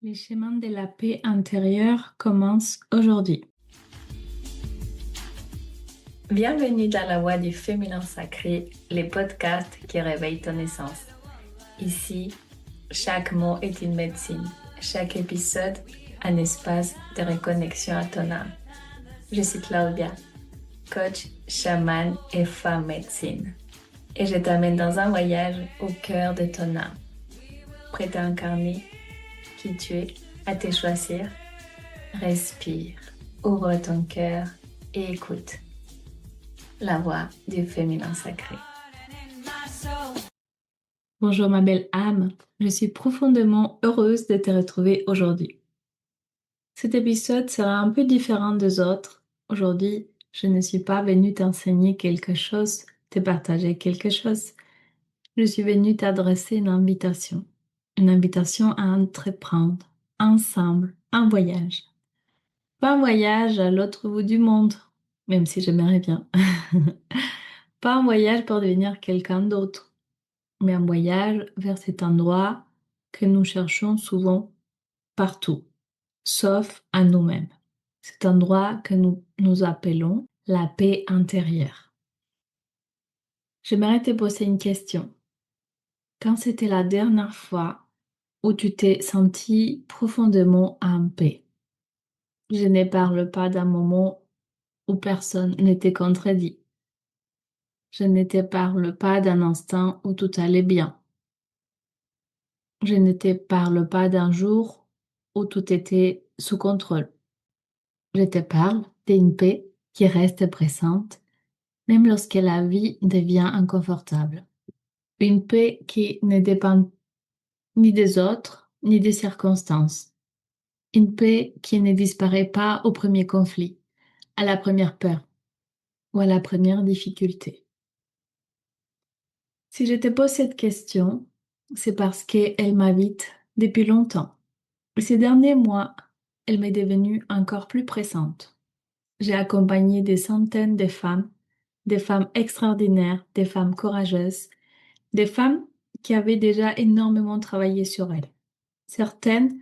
Les chemins de la paix intérieure commencent aujourd'hui. Bienvenue dans la voie du féminin sacré, les podcasts qui réveillent ton essence. Ici, chaque mot est une médecine, chaque épisode un espace de reconnexion à ton âme. Je suis Claudia, coach, chamane et femme médecine. Et je t'amène dans un voyage au cœur de ton âme. Prête à incarner qui tu es, à te choisir. Respire, ouvre ton cœur et écoute la voix du féminin sacré. Bonjour ma belle âme, je suis profondément heureuse de te retrouver aujourd'hui. Cet épisode sera un peu différent des autres. Aujourd'hui, je ne suis pas venue t'enseigner quelque chose, te partager quelque chose. Je suis venue t'adresser une invitation à entreprendre ensemble un voyage. Pas un voyage à l'autre bout du monde, même si j'aimerais bien. Pas un voyage pour devenir quelqu'un d'autre, mais un voyage vers cet endroit que nous cherchons souvent partout, sauf à nous-mêmes. Cet endroit que nous appelons la paix intérieure. J'aimerais te poser une question. Quand c'était la dernière fois où tu t'es senti profondément en paix? Je ne parle pas d'un moment où personne n'était contredit. Je ne te parle pas d'un instant où tout allait bien. Je ne te parle pas d'un jour où tout était sous contrôle. Je te parle d'une paix qui reste présente, même lorsque la vie devient inconfortable. Une paix qui ne dépend ni des autres, ni des circonstances. Une paix qui ne disparaît pas au premier conflit, à la première peur ou à la première difficulté. Si je te pose cette question, c'est parce qu'elle m'habite depuis longtemps. Et ces derniers mois, elle m'est devenue encore plus pressante. J'ai accompagné des centaines de femmes, des femmes extraordinaires, des femmes courageuses, des femmes qui avaient déjà énormément travaillé sur elles. Certaines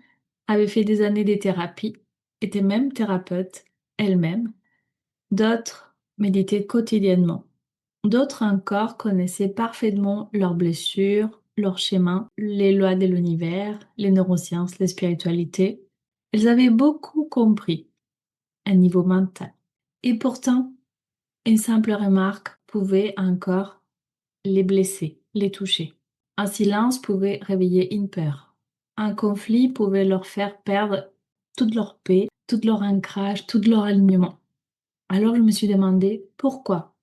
avaient fait des années de thérapie, étaient même thérapeutes elles-mêmes. D'autres méditaient quotidiennement. D'autres encore connaissaient parfaitement leurs blessures, leurs schémas, les lois de l'univers, les neurosciences, les spiritualités. Elles avaient beaucoup compris à niveau mental. Et pourtant, une simple remarque pouvait encore les blesser, les toucher. Un silence pouvait réveiller une peur. Un conflit pouvait leur faire perdre toute leur paix, tout leur ancrage, tout leur alignement. Alors je me suis demandé pourquoi.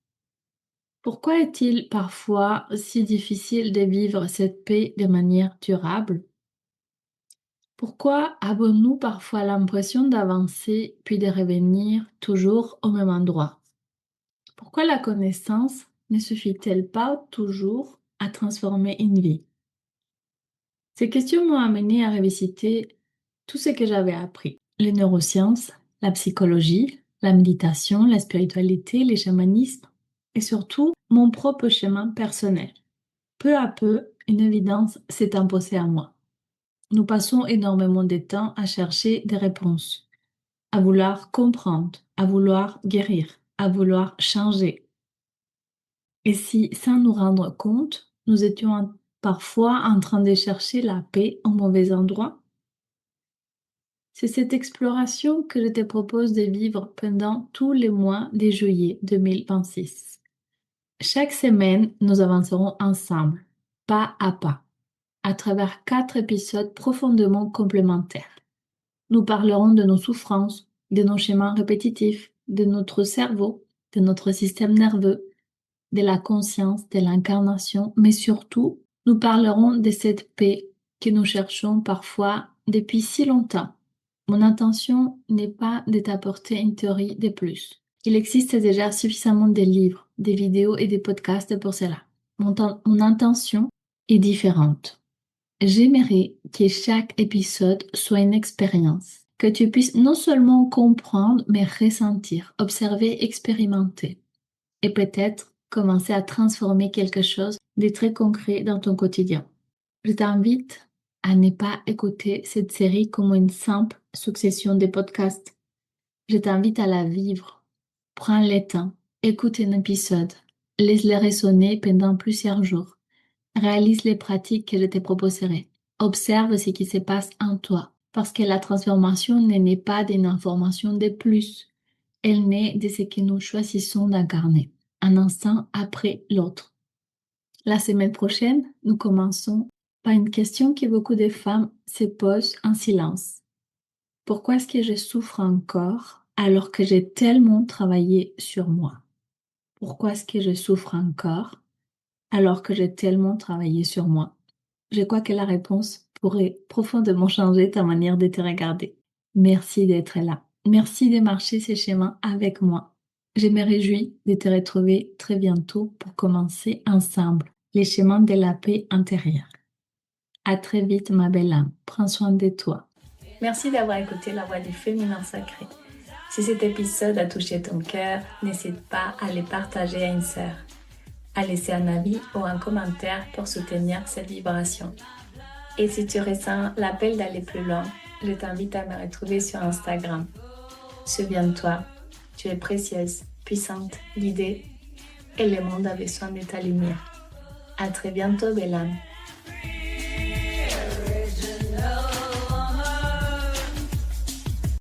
Pourquoi est-il parfois si difficile de vivre cette paix de manière durable? Pourquoi avons-nous parfois l'impression d'avancer puis de revenir toujours au même endroit? Pourquoi la connaissance ne suffit-elle pas toujours à transformer une vie? Ces questions m'ont amené à revisiter tout ce que j'avais appris. Les neurosciences, la psychologie, la méditation, la spiritualité, les chamanismes et surtout mon propre chemin personnel. Peu à peu, une évidence s'est imposée à moi. Nous passons énormément de temps à chercher des réponses, à vouloir comprendre, à vouloir guérir, à vouloir changer. Et si, sans nous rendre compte, nous étions parfois en train de chercher la paix au mauvais endroit? C'est cette exploration que je te propose de vivre pendant tous les mois de juillet 2026. Chaque semaine, nous avancerons ensemble, pas à travers 4 épisodes profondément complémentaires. Nous parlerons de nos souffrances, de nos schémas répétitifs, de notre cerveau, de notre système nerveux, de la conscience, de l'incarnation, mais surtout, nous parlerons de cette paix que nous cherchons parfois depuis si longtemps. Mon intention n'est pas de t'apporter une théorie de plus. Il existe déjà suffisamment de livres, des vidéos et des podcasts pour cela. Mon intention est différente. J'aimerais que chaque épisode soit une expérience, que tu puisses non seulement comprendre, mais ressentir, observer, expérimenter. Et peut-être commencer à transformer quelque chose de très concret dans ton quotidien. Je t'invite à ne pas écouter cette série comme une simple succession de podcasts. Je t'invite à la vivre. Prends le temps, écoute un épisode, laisse-le résonner pendant plusieurs jours. Réalise les pratiques que je te proposerai. Observe ce qui se passe en toi, parce que la transformation ne naît pas d'une information de plus. Elle naît de ce que nous choisissons d'incarner, un instant après l'autre. La semaine prochaine, nous commençons par une question que beaucoup de femmes se posent en silence. Pourquoi est-ce que je souffre encore alors que j'ai tellement travaillé sur moi? Pourquoi est-ce que je souffre encore alors que j'ai tellement travaillé sur moi? Je crois que la réponse pourrait profondément changer ta manière de te regarder. Merci d'être là. Merci de marcher ce chemin avec moi. Je me réjouis de te retrouver très bientôt pour commencer ensemble les chemins de la paix intérieure. À très vite, ma belle âme. Prends soin de toi. Merci d'avoir écouté La Voix du Féminin Sacré. Si cet épisode a touché ton cœur, n'hésite pas à le partager à une sœur, à laisser un avis ou un commentaire pour soutenir cette vibration. Et si tu ressens l'appel d'aller plus loin, je t'invite à me retrouver sur Instagram. Souviens-toi, tu es précieuse, puissante, guidée, et le monde a besoin de ta lumière. À très bientôt, belle âme.